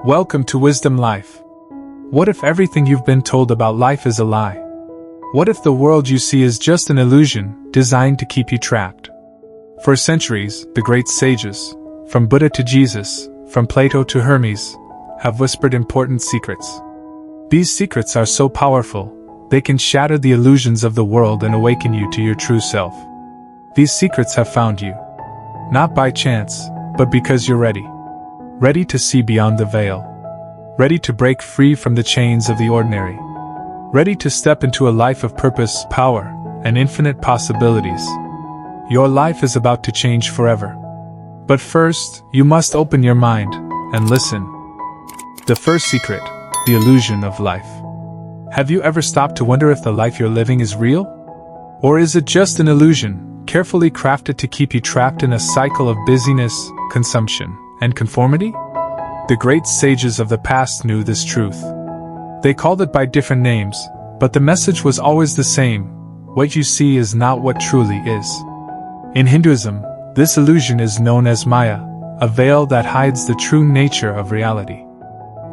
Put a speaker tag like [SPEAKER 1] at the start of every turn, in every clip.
[SPEAKER 1] Welcome to Wisdom Life. What if everything you've been told about life is a lie? What if the world you see is just an illusion designed to keep you trapped? For centuries, the great sages, from Buddha to Jesus, from Plato to Hermes, have whispered important secrets. These secrets are so powerful, they can shatter the illusions of the world and awaken you to your true self. These secrets have found you. Not by chance, but because you're ready. Ready to see beyond the veil. Ready to break free from the chains of the ordinary. Ready to step into a life of purpose, power, and infinite possibilities. Your life is about to change forever. But first, you must open your mind and listen. The first secret, the illusion of life. Have you ever stopped to wonder if the life you're living is real? Or is it just an illusion, carefully crafted to keep you trapped in a cycle of busyness, consumption, and conformity? The great sages of the past knew this truth. They called it by different names, but the message was always the same: what you see is not what truly is. In Hinduism, this illusion is known as Maya, a veil that hides the true nature of reality.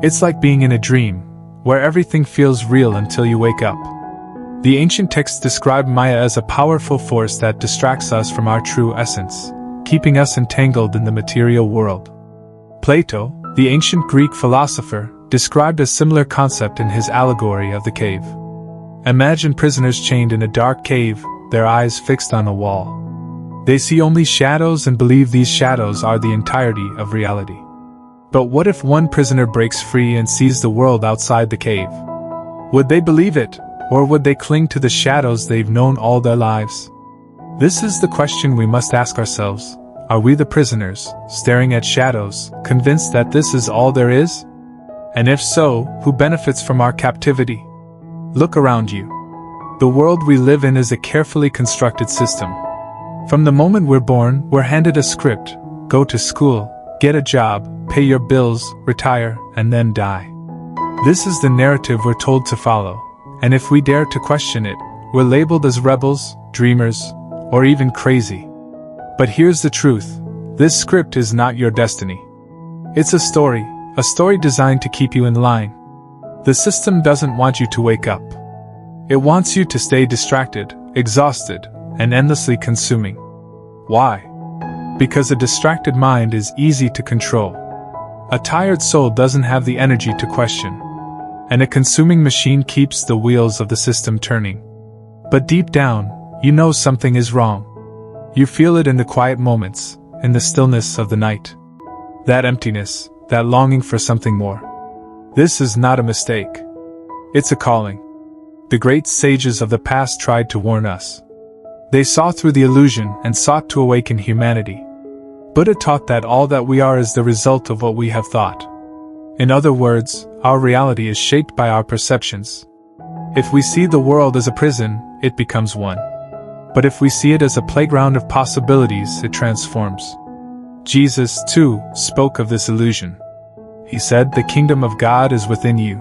[SPEAKER 1] It's like being in a dream, where everything feels real until you wake up. The ancient texts describe Maya as a powerful force that distracts us from our true essence, keeping us entangled in the material world. Plato, the ancient Greek philosopher, described a similar concept in his allegory of the cave. Imagine prisoners chained in a dark cave, their eyes fixed on a wall. They see only shadows and believe these shadows are the entirety of reality. But what if one prisoner breaks free and sees the world outside the cave? Would they believe it, or would they cling to the shadows they've known all their lives? This is the question we must ask ourselves. Are we the prisoners, staring at shadows, convinced that this is all there is? And if so, who benefits from our captivity? Look around you. The world we live in is a carefully constructed system. From the moment we're born, we're handed a script: go to school, get a job, pay your bills, retire, and then die. This is the narrative we're told to follow, and if we dare to question it, we're labeled as rebels, dreamers, or even crazy. But here's the truth: this script is not your destiny. It's a story designed to keep you in line. The system doesn't want you to wake up. It wants you to stay distracted, exhausted, and endlessly consuming. Why? Because a distracted mind is easy to control. A tired soul doesn't have the energy to question. And a consuming machine keeps the wheels of the system turning. But deep down, you know something is wrong. You feel it in the quiet moments, in the stillness of the night. That emptiness, that longing for something more. This is not a mistake. It's a calling. The great sages of the past tried to warn us. They saw through the illusion and sought to awaken humanity. Buddha taught that all that we are is the result of what we have thought. In other words, our reality is shaped by our perceptions. If we see the world as a prison, it becomes one. But if we see it as a playground of possibilities, it transforms. Jesus, too, spoke of this illusion. He said, "The kingdom of God is within you.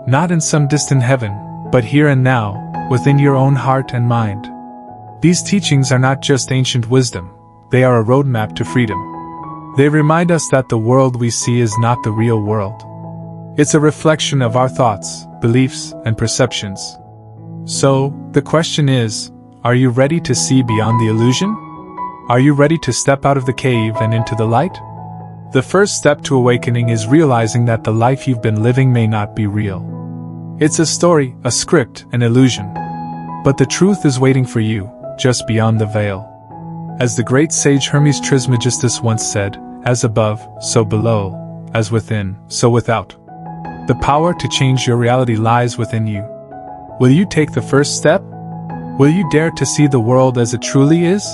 [SPEAKER 1] Not in some distant heaven, but here and now, within your own heart and mind." These teachings are not just ancient wisdom, they are a roadmap to freedom. They remind us that the world we see is not the real world. It's a reflection of our thoughts, beliefs, and perceptions. So, the question is, are you ready to see beyond the illusion? Are you ready to step out of the cave and into the light? The first step to awakening is realizing that the life you've been living may not be real. It's a story, a script, an illusion. But the truth is waiting for you, just beyond the veil. As the great sage Hermes Trismegistus once said, "As above, so below, as within, so without." The power to change your reality lies within you. Will you take the first step? Will you dare to see the world as it truly is?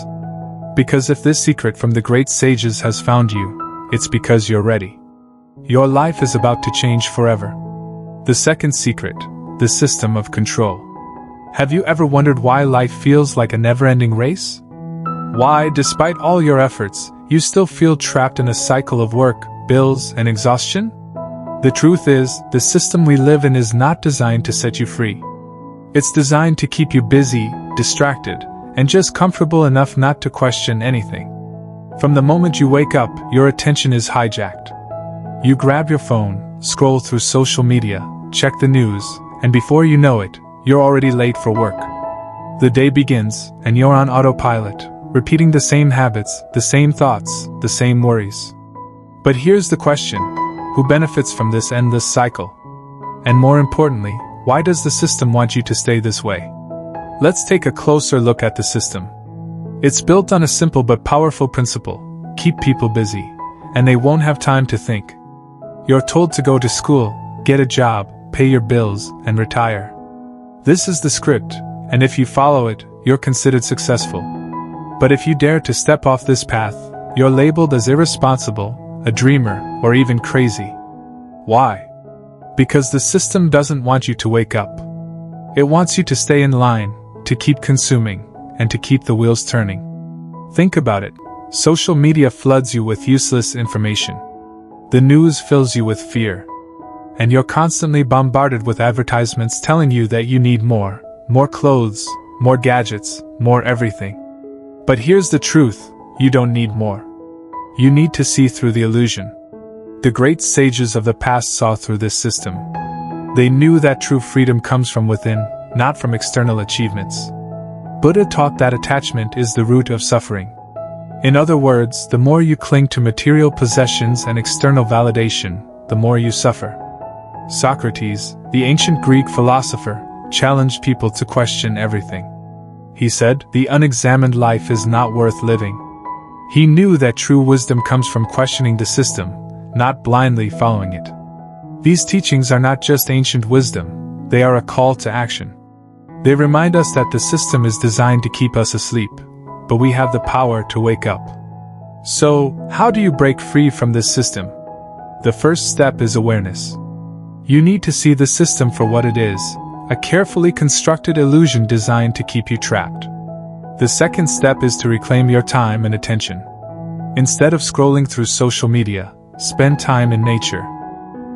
[SPEAKER 1] Because if this secret from the great sages has found you, it's because you're ready. Your life is about to change forever. The second secret, the system of control. Have you ever wondered why life feels like a never-ending race? Why, despite all your efforts, you still feel trapped in a cycle of work, bills, and exhaustion? The truth is, the system we live in is not designed to set you free. It's designed to keep you busy, distracted, and just comfortable enough not to question anything. From the moment you wake up, your attention is hijacked. You grab your phone, scroll through social media, check the news, and before you know it, you're already late for work. The day begins, and you're on autopilot, repeating the same habits, the same thoughts, the same worries. But here's the question: who benefits from this endless cycle? And more importantly, why does the system want you to stay this way? Let's take a closer look at the system. It's built on a simple but powerful principle: keep people busy, and they won't have time to think. You're told to go to school, get a job, pay your bills, and retire. This is the script, and if you follow it, you're considered successful. But if you dare to step off this path, you're labeled as irresponsible, a dreamer, or even crazy. Why? Because the system doesn't want you to wake up. It wants you to stay in line, to keep consuming, and to keep the wheels turning. Think about it. Social media floods you with useless information. The news fills you with fear. And you're constantly bombarded with advertisements telling you that you need more clothes, more gadgets, more everything. But here's the truth: you don't need more. You need to see through the illusion. The great sages of the past saw through this system. They knew that true freedom comes from within, not from external achievements. Buddha taught that attachment is the root of suffering. In other words, the more you cling to material possessions and external validation, the more you suffer. Socrates, the ancient Greek philosopher, challenged people to question everything. He said, "The unexamined life is not worth living." He knew that true wisdom comes from questioning the system, not blindly following it. These teachings are not just ancient wisdom, they are a call to action. They remind us that the system is designed to keep us asleep, but we have the power to wake up. So, how do you break free from this system? The first step is awareness. You need to see the system for what it is: a carefully constructed illusion designed to keep you trapped. The second step is to reclaim your time and attention. Instead of scrolling through social media, spend time in nature.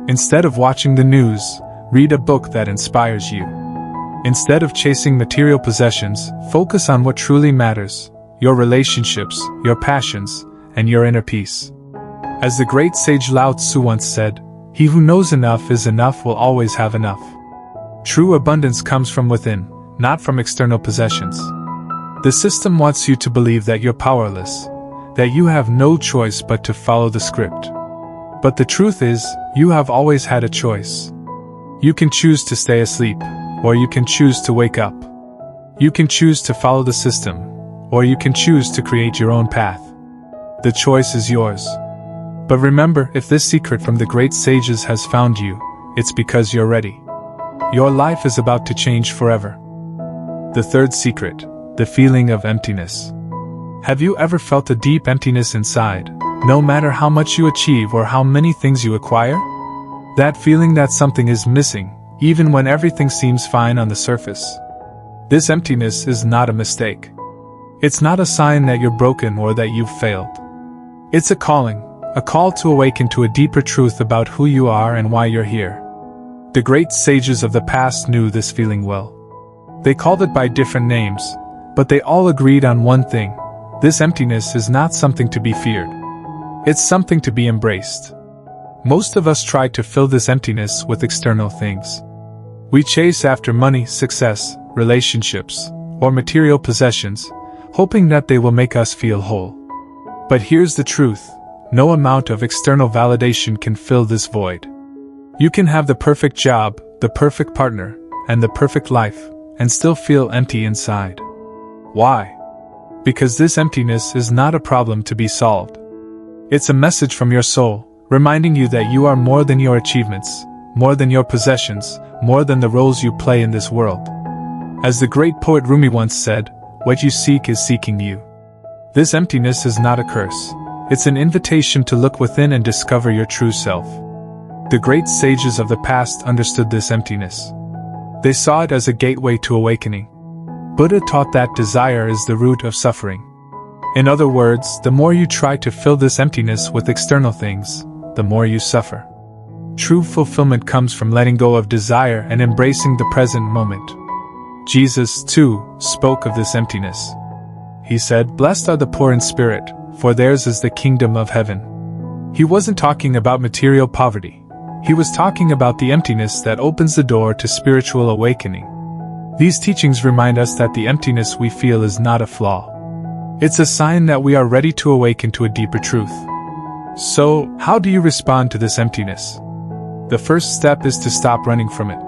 [SPEAKER 1] Instead of watching the news, read a book that inspires you. Instead of chasing material possessions, focus on what truly matters: your relationships, your passions, and your inner peace. As the great sage Lao Tzu once said, "He who knows enough is enough will always have enough." True abundance comes from within, not from external possessions. The system wants you to believe that you're powerless, that you have no choice but to follow the script. But the truth is, you have always had a choice. You can choose to stay asleep, or you can choose to wake up. You can choose to follow the system, or you can choose to create your own path. The choice is yours. But remember, if this secret from the great sages has found you, it's because you're ready. Your life is about to change forever. The third secret: the feeling of emptiness. Have you ever felt a deep emptiness inside, no matter how much you achieve or how many things you acquire? That feeling that something is missing, even when everything seems fine on the surface. This emptiness is not a mistake. It's not a sign that you're broken or that you've failed. It's a calling, a call to awaken to a deeper truth about who you are and why you're here. The great sages of the past knew this feeling well. They called it by different names, but they all agreed on one thing: this emptiness is not something to be feared. It's something to be embraced. Most of us try to fill this emptiness with external things. We chase after money, success, relationships, or material possessions, hoping that they will make us feel whole. But here's the truth: no amount of external validation can fill this void. You can have the perfect job, the perfect partner, and the perfect life, and still feel empty inside. Why? Because this emptiness is not a problem to be solved. It's a message from your soul, reminding you that you are more than your achievements, more than your possessions, more than the roles you play in this world. As the great poet Rumi once said, "What you seek is seeking you." This emptiness is not a curse. It's an invitation to look within and discover your true self. The great sages of the past understood this emptiness. They saw it as a gateway to awakening. Buddha taught that desire is the root of suffering. In other words, the more you try to fill this emptiness with external things, the more you suffer. True fulfillment comes from letting go of desire and embracing the present moment. Jesus, too, spoke of this emptiness. He said, "Blessed are the poor in spirit, for theirs is the kingdom of heaven." He wasn't talking about material poverty. He was talking about the emptiness that opens the door to spiritual awakening. These teachings remind us that the emptiness we feel is not a flaw. It's a sign that we are ready to awaken to a deeper truth. So, how do you respond to this emptiness? The first step is to stop running from it.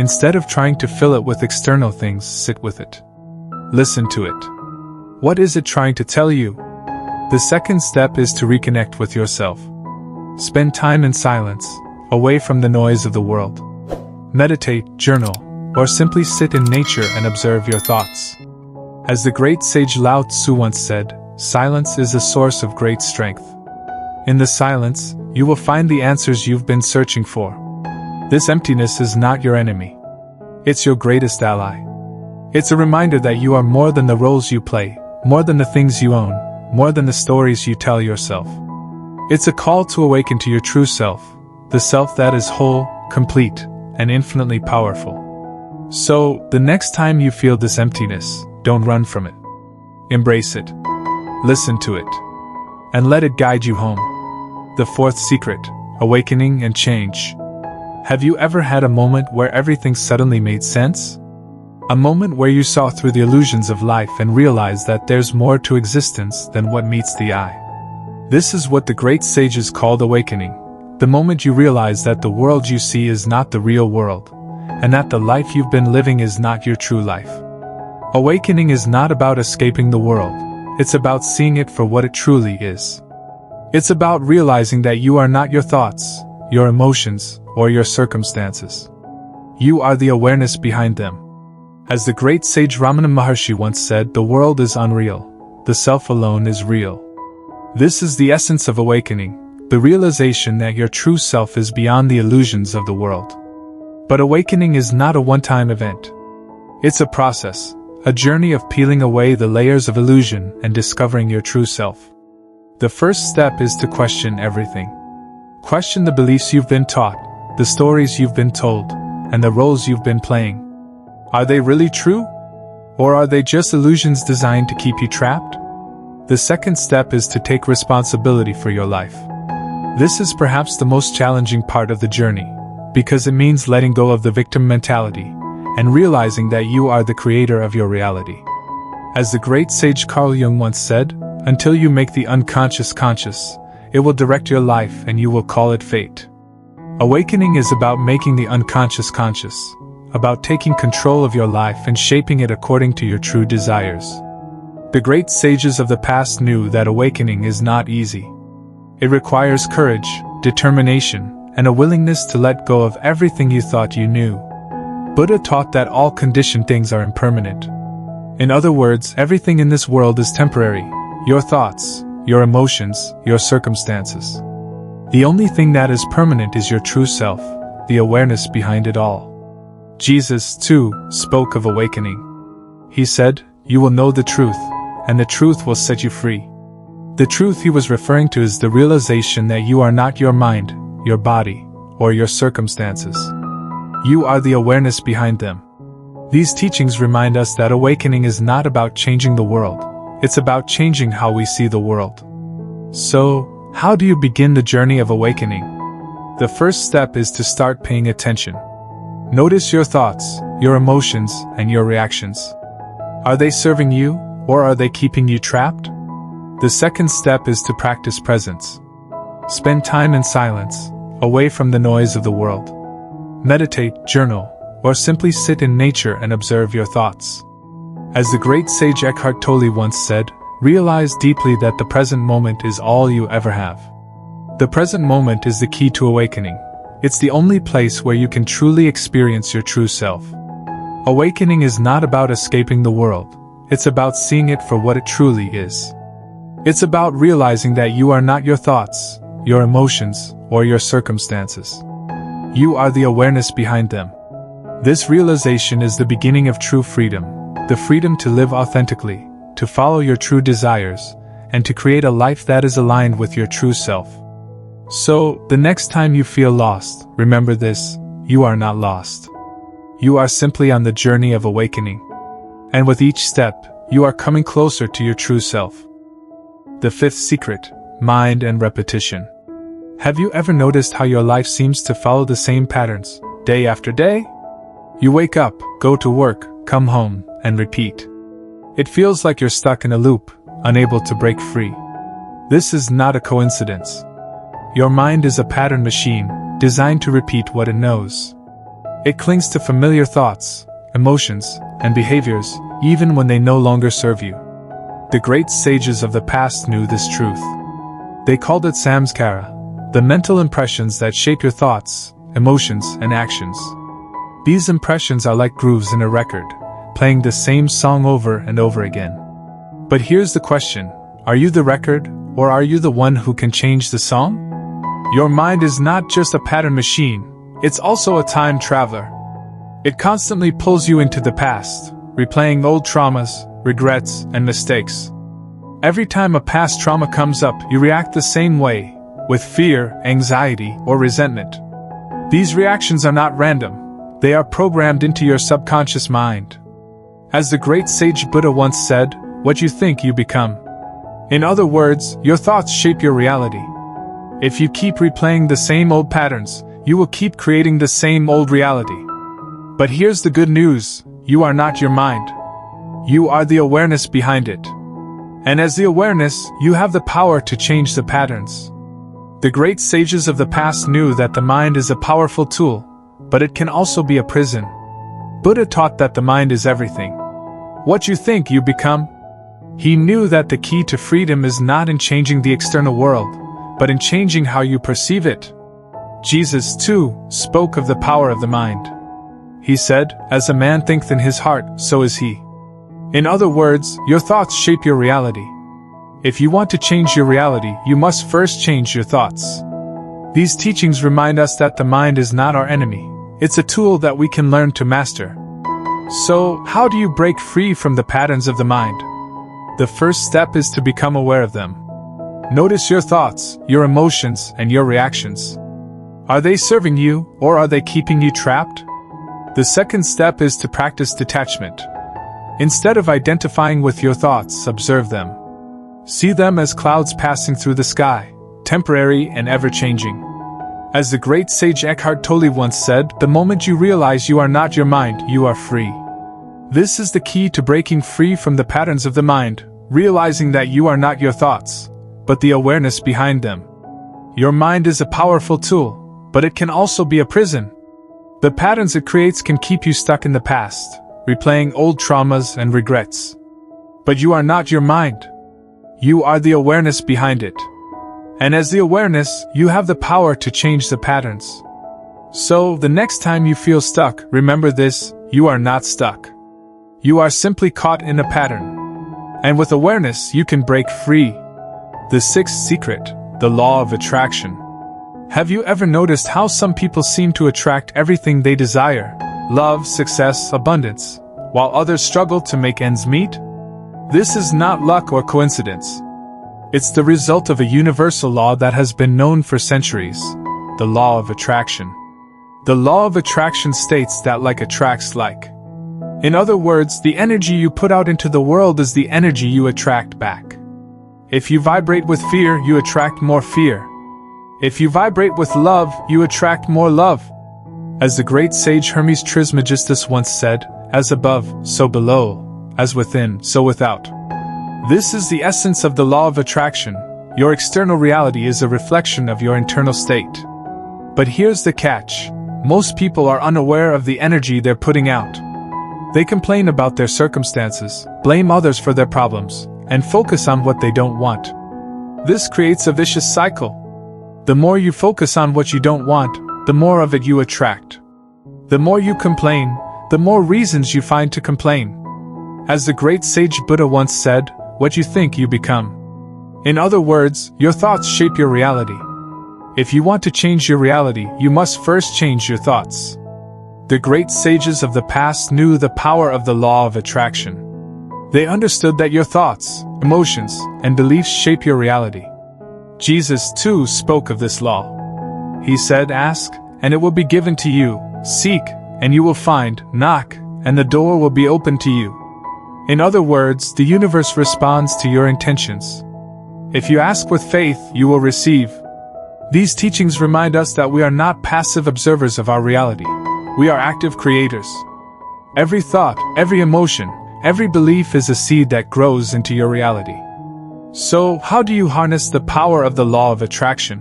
[SPEAKER 1] Instead of trying to fill it with external things, sit with it. Listen to it. What is it trying to tell you? The second step is to reconnect with yourself. Spend time in silence, away from the noise of the world. Meditate, journal, or simply sit in nature and observe your thoughts. As the great sage Lao Tzu once said, silence is a source of great strength. In the silence, you will find the answers you've been searching for. This emptiness is not your enemy. It's your greatest ally. It's a reminder that you are more than the roles you play, more than the things you own, more than the stories you tell yourself. It's a call to awaken to your true self, the self that is whole, complete, and infinitely powerful. So, the next time you feel this emptiness, don't run from it. Embrace it. Listen to it. And let it guide you home. The fourth secret, awakening and change. Have you ever had a moment where everything suddenly made sense? A moment where you saw through the illusions of life and realized that there's more to existence than what meets the eye. This is what the great sages called awakening, the moment you realize that the world you see is not the real world, and that the life you've been living is not your true life. Awakening is not about escaping the world, it's about seeing it for what it truly is. It's about realizing that you are not your thoughts, your emotions, or your circumstances. You are the awareness behind them. As the great sage Ramana Maharshi once said, the world is unreal, the self alone is real. This is the essence of awakening, the realization that your true self is beyond the illusions of the world. But awakening is not a one-time event. It's a process, a journey of peeling away the layers of illusion and discovering your true self. The first step is to question everything. Question the beliefs you've been taught, the stories you've been told, and the roles you've been playing. Are they really true? Or are they just illusions designed to keep you trapped? The second step is to take responsibility for your life. This is perhaps the most challenging part of the journey, because it means letting go of the victim mentality and realizing that you are the creator of your reality. As the great sage Carl Jung once said, until you make the unconscious conscious, it will direct your life and you will call it fate. Awakening is about making the unconscious conscious, about taking control of your life and shaping it according to your true desires. The great sages of the past knew that awakening is not easy. It requires courage, determination, and a willingness to let go of everything you thought you knew. Buddha taught that all conditioned things are impermanent. In other words, everything in this world is temporary. Your thoughts, your emotions, your circumstances. The only thing that is permanent is your true self, the awareness behind it all. Jesus, too, spoke of awakening. He said, "You will know the truth, and the truth will set you free." The truth he was referring to is the realization that you are not your mind, your body, or your circumstances. You are the awareness behind them. These teachings remind us that awakening is not about changing the world. It's about changing how we see the world. So, how do you begin the journey of awakening? The first step is to start paying attention. Notice your thoughts, your emotions, and your reactions. Are they serving you, or are they keeping you trapped? The second step is to practice presence. Spend time in silence, away from the noise of the world. Meditate, journal, or simply sit in nature and observe your thoughts. As the great sage Eckhart Tolle once said, realize deeply that the present moment is all you ever have. The present moment is the key to awakening. It's the only place where you can truly experience your true self. Awakening is not about escaping the world. It's about seeing it for what it truly is. It's about realizing that you are not your thoughts, your emotions, or your circumstances. You are the awareness behind them. This realization is the beginning of true freedom, the freedom to live authentically, to follow your true desires, and to create a life that is aligned with your true self. So, the next time you feel lost, remember this: you are not lost. You are simply on the journey of awakening. And with each step, you are coming closer to your true self. The fifth secret: mind and repetition. Have you ever noticed how your life seems to follow the same patterns, day after day? You wake up, go to work, come home, and repeat. It feels like you're stuck in a loop, unable to break free. This is not a coincidence. Your mind is a pattern machine, designed to repeat what it knows. It clings to familiar thoughts, emotions, and behaviors, even when they no longer serve you. The great sages of the past knew this truth. They called it samskara, the mental impressions that shape your thoughts, emotions, and actions. These impressions are like grooves in a record, playing the same song over and over again. But here's the question: are you the record, or are you the one who can change the song? Your mind is not just a pattern machine, it's also a time traveler. It constantly pulls you into the past, replaying old traumas, regrets, and mistakes. Every time a past trauma comes up, you react the same way, with fear, anxiety, or resentment. These reactions are not random, they are programmed into your subconscious mind. As the great sage Buddha once said, what you think you become. In other words, your thoughts shape your reality. If you keep replaying the same old patterns, you will keep creating the same old reality. But here's the good news: you are not your mind. You are the awareness behind it. And as the awareness, you have the power to change the patterns. The great sages of the past knew that the mind is a powerful tool, but it can also be a prison. Buddha taught that the mind is everything. What you think, you become. He knew that the key to freedom is not in changing the external world, but in changing how you perceive it. Jesus, too, spoke of the power of the mind. He said, "As a man thinketh in his heart, so is he." In other words, your thoughts shape your reality. If you want to change your reality, you must first change your thoughts. These teachings remind us that the mind is not our enemy. It's a tool that we can learn to master. So, how do you break free from the patterns of the mind? The first step is to become aware of them. Notice your thoughts, your emotions, and your reactions. Are they serving you, or are they keeping you trapped? The second step is to practice detachment. Instead of identifying with your thoughts, observe them. See them as clouds passing through the sky, temporary and ever-changing. As the great sage Eckhart Tolle once said, the moment you realize you are not your mind, you are free. This is the key to breaking free from the patterns of the mind, realizing that you are not your thoughts, but the awareness behind them. Your mind is a powerful tool, but it can also be a prison. The patterns it creates can keep you stuck in the past, replaying old traumas and regrets. But you are not your mind. You are the awareness behind it. And as the awareness, you have the power to change the patterns. So, the next time you feel stuck, remember this: you are not stuck. You are simply caught in a pattern. And with awareness, you can break free. The sixth secret, the law of attraction. Have you ever noticed how some people seem to attract everything they desire? Love, success, abundance, while others struggle to make ends meet? This is not luck or coincidence. It's the result of a universal law that has been known for centuries, the law of attraction. The law of attraction states that like attracts like. In other words, the energy you put out into the world is the energy you attract back. If you vibrate with fear, you attract more fear. If you vibrate with love, you attract more love. As the great sage Hermes Trismegistus once said, as above, so below, as within, so without. This is the essence of the law of attraction. Your external reality is a reflection of your internal state. But here's the catch: most people are unaware of the energy they're putting out. They complain about their circumstances, blame others for their problems, and focus on what they don't want. This creates a vicious cycle. The more you focus on what you don't want, the more of it you attract. The more you complain, the more reasons you find to complain. As the great sage Buddha once said, what you think you become. In other words, your thoughts shape your reality. If you want to change your reality, you must first change your thoughts. The great sages of the past knew the power of the law of attraction. They understood that your thoughts, emotions, and beliefs shape your reality. Jesus, too, spoke of this law. He said, "Ask, and it will be given to you. Seek, and you will find. Knock, and the door will be opened to you." In other words, the universe responds to your intentions. If you ask with faith, you will receive. These teachings remind us that we are not passive observers of our reality. We are active creators. Every thought, every emotion, every belief is a seed that grows into your reality. So, how do you harness the power of the law of attraction?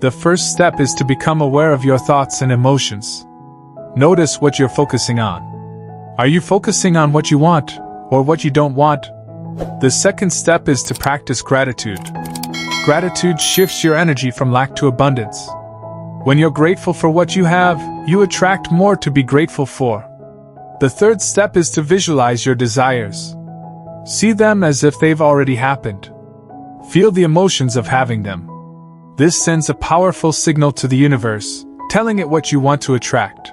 [SPEAKER 1] The first step is to become aware of your thoughts and emotions. Notice what you're focusing on. Are you focusing on what you want, or what you don't want? The second step is to practice gratitude. Gratitude shifts your energy from lack to abundance. When you're grateful for what you have, you attract more to be grateful for. The third step is to visualize your desires. See them as if they've already happened. Feel the emotions of having them. This sends a powerful signal to the universe, telling it what you want to attract.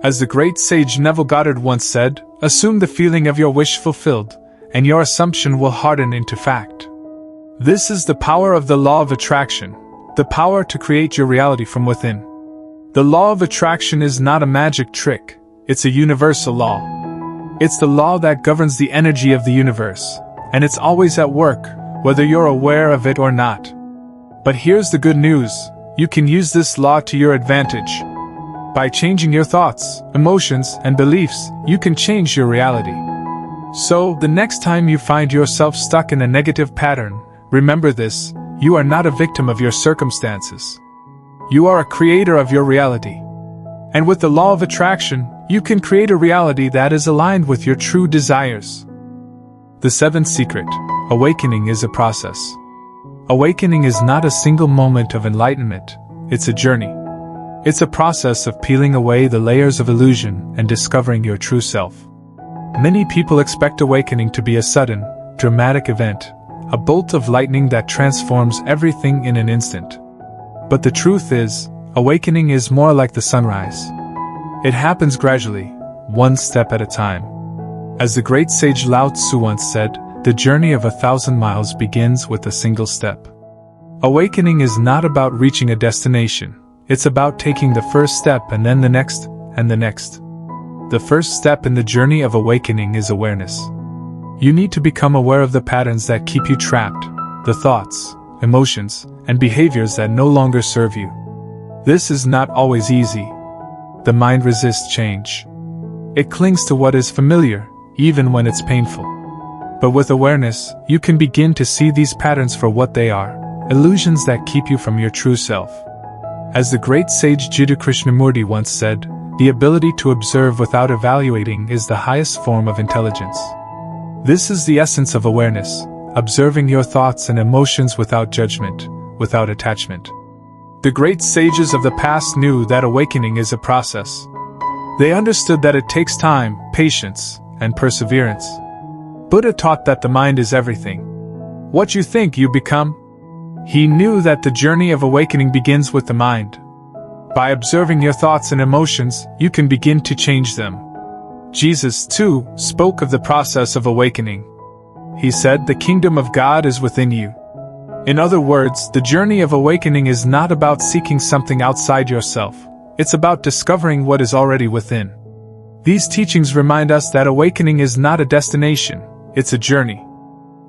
[SPEAKER 1] As the great sage Neville Goddard once said, assume the feeling of your wish fulfilled, and your assumption will harden into fact. This is the power of the law of attraction, the power to create your reality from within. The law of attraction is not a magic trick, it's a universal law. It's the law that governs the energy of the universe, and it's always at work, whether you're aware of it or not. But here's the good news, you can use this law to your advantage. By changing your thoughts, emotions, and beliefs, you can change your reality. So, the next time you find yourself stuck in a negative pattern, remember this, you are not a victim of your circumstances. You are a creator of your reality. And with the law of attraction, you can create a reality that is aligned with your true desires. The seventh secret, awakening is a process. Awakening is not a single moment of enlightenment, it's a journey. It's a process of peeling away the layers of illusion and discovering your true self. Many people expect awakening to be a sudden, dramatic event, a bolt of lightning that transforms everything in an instant. But the truth is, awakening is more like the sunrise. It happens gradually, one step at a time. As the great sage Lao Tzu once said, the journey of 1,000 miles begins with a single step. Awakening is not about reaching a destination, it's about taking the first step and then the next, and the next. The first step in the journey of awakening is awareness. You need to become aware of the patterns that keep you trapped, the thoughts, emotions, and behaviors that no longer serve you. This is not always easy. The mind resists change. It clings to what is familiar, even when it's painful. But with awareness, you can begin to see these patterns for what they are, illusions that keep you from your true self. As the great sage Jiddu Krishnamurti once said, the ability to observe without evaluating is the highest form of intelligence. This is the essence of awareness, observing your thoughts and emotions without judgment, without attachment. The great sages of the past knew that awakening is a process. They understood that it takes time, patience, and perseverance. Buddha taught that the mind is everything. What you think, you become. He knew that the journey of awakening begins with the mind. By observing your thoughts and emotions, you can begin to change them. Jesus, too, spoke of the process of awakening. He said, "The kingdom of God is within you." In other words, the journey of awakening is not about seeking something outside yourself. It's about discovering what is already within. These teachings remind us that awakening is not a destination, it's a journey.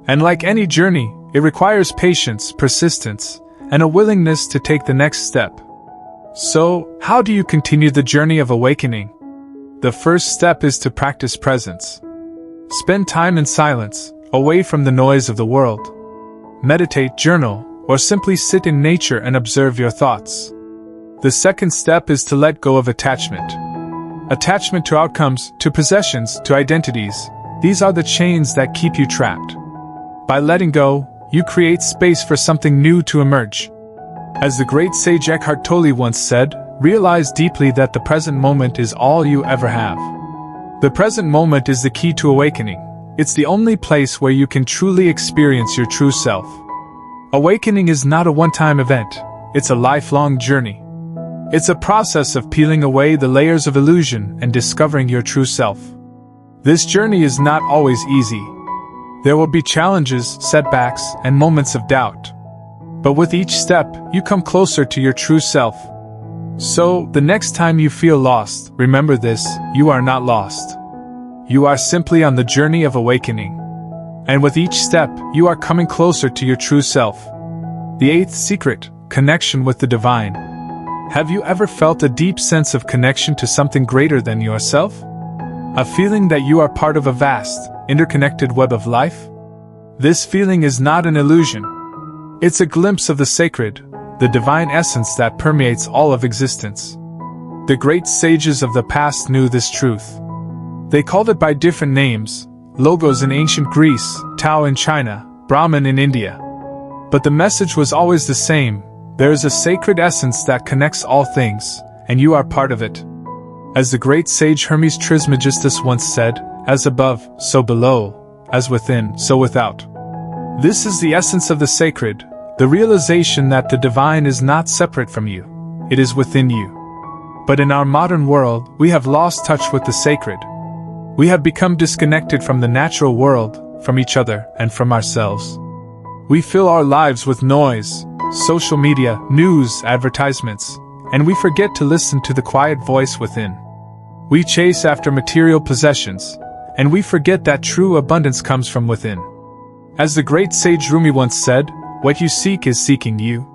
[SPEAKER 1] And like any journey, it requires patience, persistence, and a willingness to take the next step. So, how do you continue the journey of awakening? The first step is to practice presence. Spend time in silence, away from the noise of the world. Meditate, journal, or simply sit in nature and observe your thoughts. The second step is to let go of attachment. Attachment to outcomes, to possessions, to identities, these are the chains that keep you trapped. By letting go, you create space for something new to emerge. As the great sage Eckhart Tolle once said, realize deeply that the present moment is all you ever have. The present moment is the key to awakening. It's the only place where you can truly experience your true self. Awakening is not a one-time event, it's a lifelong journey. It's a process of peeling away the layers of illusion and discovering your true self. This journey is not always easy. There will be challenges, setbacks, and moments of doubt. But with each step, you come closer to your true self. So, the next time you feel lost, remember this, you are not lost. You are simply on the journey of awakening. And with each step, you are coming closer to your true self. The eighth secret, connection with the divine. Have you ever felt a deep sense of connection to something greater than yourself? A feeling that you are part of a vast, interconnected web of life? This feeling is not an illusion. It's a glimpse of the sacred, the divine essence that permeates all of existence. The great sages of the past knew this truth. They called it by different names: Logos in ancient Greece, Tao in China, Brahman in India. But the message was always the same: there is a sacred essence that connects all things, and you are part of it. As the great sage Hermes Trismegistus once said, "As above, so below, as within, so without." This is the essence of the sacred, the realization that the divine is not separate from you, it is within you. But in our modern world, we have lost touch with the sacred. We have become disconnected from the natural world, from each other, and from ourselves. We fill our lives with noise, social media, news, advertisements, and we forget to listen to the quiet voice within. We chase after material possessions, and we forget that true abundance comes from within. As the great sage Rumi once said, "What you seek is seeking you."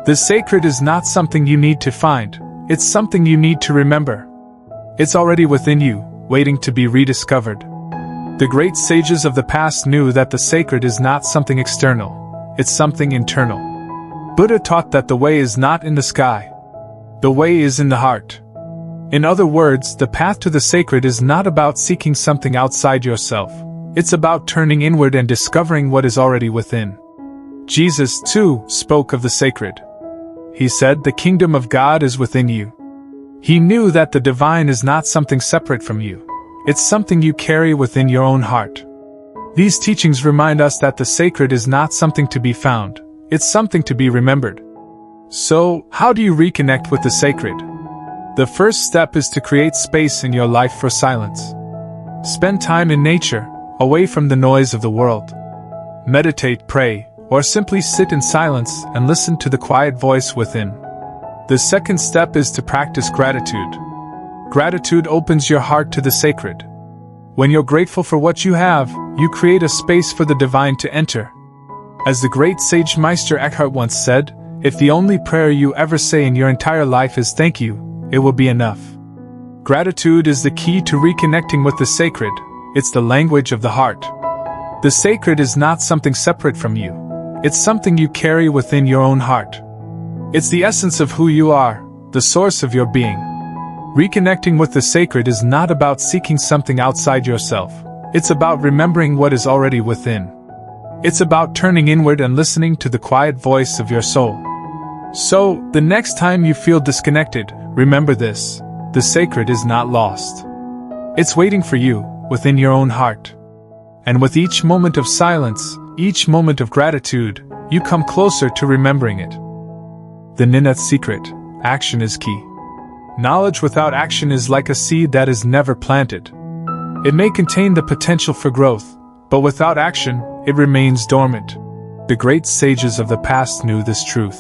[SPEAKER 1] The sacred is not something you need to find, it's something you need to remember. It's already within you, waiting to be rediscovered. The great sages of the past knew that the sacred is not something external, it's something internal. Buddha taught that the way is not in the sky. The way is in the heart. In other words, the path to the sacred is not about seeking something outside yourself. It's about turning inward and discovering what is already within. Jesus, too, spoke of the sacred. He said, "The kingdom of God is within you." He knew that the divine is not something separate from you. It's something you carry within your own heart. These teachings remind us that the sacred is not something to be found, it's something to be remembered. So, how do you reconnect with the sacred? The first step is to create space in your life for silence. Spend time in nature, away from the noise of the world. Meditate, pray, or simply sit in silence and listen to the quiet voice within. The second step is to practice gratitude. Gratitude opens your heart to the sacred. When you're grateful for what you have, you create a space for the divine to enter. As the great sage Meister Eckhart once said, "If the only prayer you ever say in your entire life is thank you, it will be enough." Gratitude is the key to reconnecting with the sacred. It's the language of the heart. The sacred is not something separate from you. It's something you carry within your own heart. It's the essence of who you are, the source of your being. Reconnecting with the sacred is not about seeking something outside yourself. It's about remembering what is already within. It's about turning inward and listening to the quiet voice of your soul. So, the next time you feel disconnected, remember this: the sacred is not lost. It's waiting for you, within your own heart. And with each moment of silence, each moment of gratitude, you come closer to remembering it. The ninth secret: action is key. Knowledge without action is like a seed that is never planted. It may contain the potential for growth, but without action, it remains dormant. The great sages of the past knew this truth.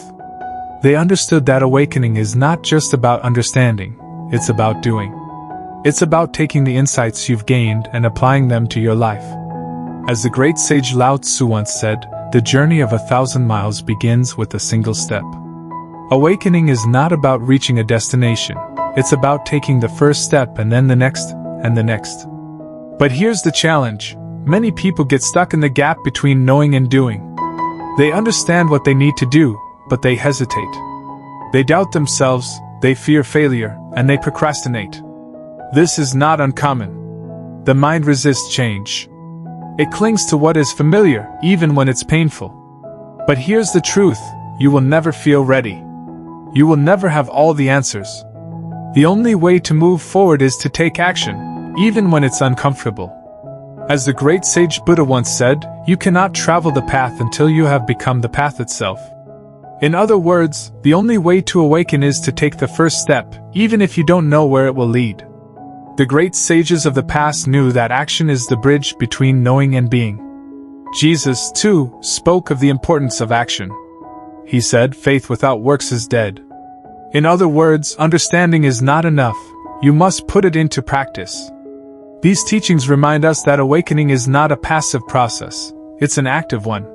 [SPEAKER 1] They understood that awakening is not just about understanding, it's about doing. It's about taking the insights you've gained and applying them to your life. As the great sage Lao Tzu once said, "The journey of 1,000 miles begins with a single step." Awakening is not about reaching a destination, it's about taking the first step and then the next, and the next. But here's the challenge: many people get stuck in the gap between knowing and doing. They understand what they need to do, but they hesitate. They doubt themselves, they fear failure, and they procrastinate. This is not uncommon. The mind resists change. It clings to what is familiar, even when it's painful. But here's the truth: you will never feel ready. You will never have all the answers. The only way to move forward is to take action, even when it's uncomfortable. As the great sage Buddha once said, "You cannot travel the path until you have become the path itself." In other words, the only way to awaken is to take the first step, even if you don't know where it will lead. The great sages of the past knew that action is the bridge between knowing and being. Jesus, too, spoke of the importance of action. He said, "Faith without works is dead." In other words, understanding is not enough, you must put it into practice. These teachings remind us that awakening is not a passive process, it's an active one.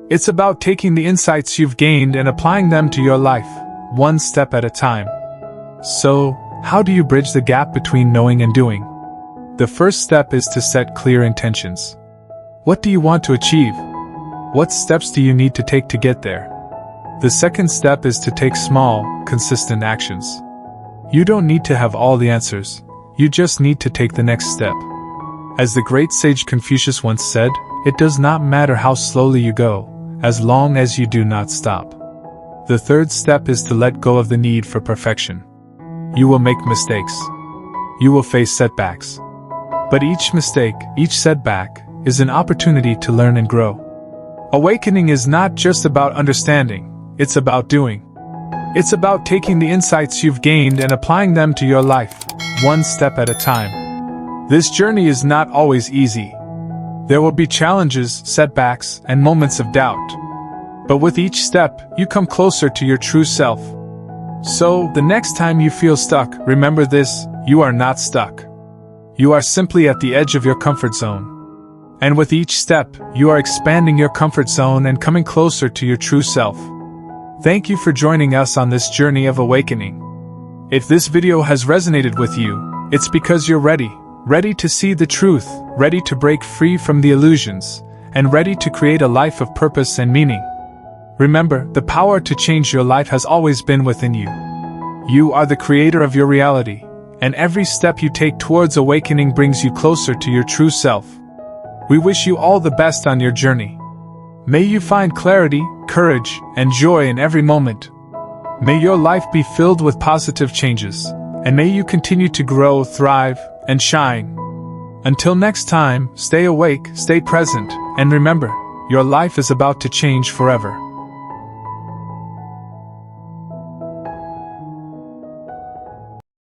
[SPEAKER 1] It's about taking the insights you've gained and applying them to your life, one step at a time. So, how do you bridge the gap between knowing and doing? The first step is to set clear intentions. What do you want to achieve? What steps do you need to take to get there? The second step is to take small, consistent actions. You don't need to have all the answers, you just need to take the next step. As the great sage Confucius once said, it does not matter how slowly you go, as long as you do not stop. The third step is to let go of the need for perfection. You will make mistakes. You will face setbacks. But each mistake, each setback, is an opportunity to learn and grow. Awakening is not just about understanding, it's about doing. It's about taking the insights you've gained and applying them to your life, one step at a time. This journey is not always easy. There will be challenges, setbacks, and moments of doubt. But with each step, you come closer to your true self. So, the next time you feel stuck, remember this: you are not stuck. You are simply at the edge of your comfort zone. And with each step, you are expanding your comfort zone and coming closer to your true self. Thank you for joining us on this journey of awakening. If this video has resonated with you, it's because you're ready to see the truth, ready to break free from the illusions, and ready to create a life of purpose and meaning. Remember, the power to change your life has always been within you. You are the creator of your reality, and every step you take towards awakening brings you closer to your true self. We wish you all the best on your journey. May you find clarity, courage, and joy in every moment. May your life be filled with positive changes, and may you continue to grow, thrive, and shine. Until next time, stay awake, stay present, and remember, your life is about to change forever.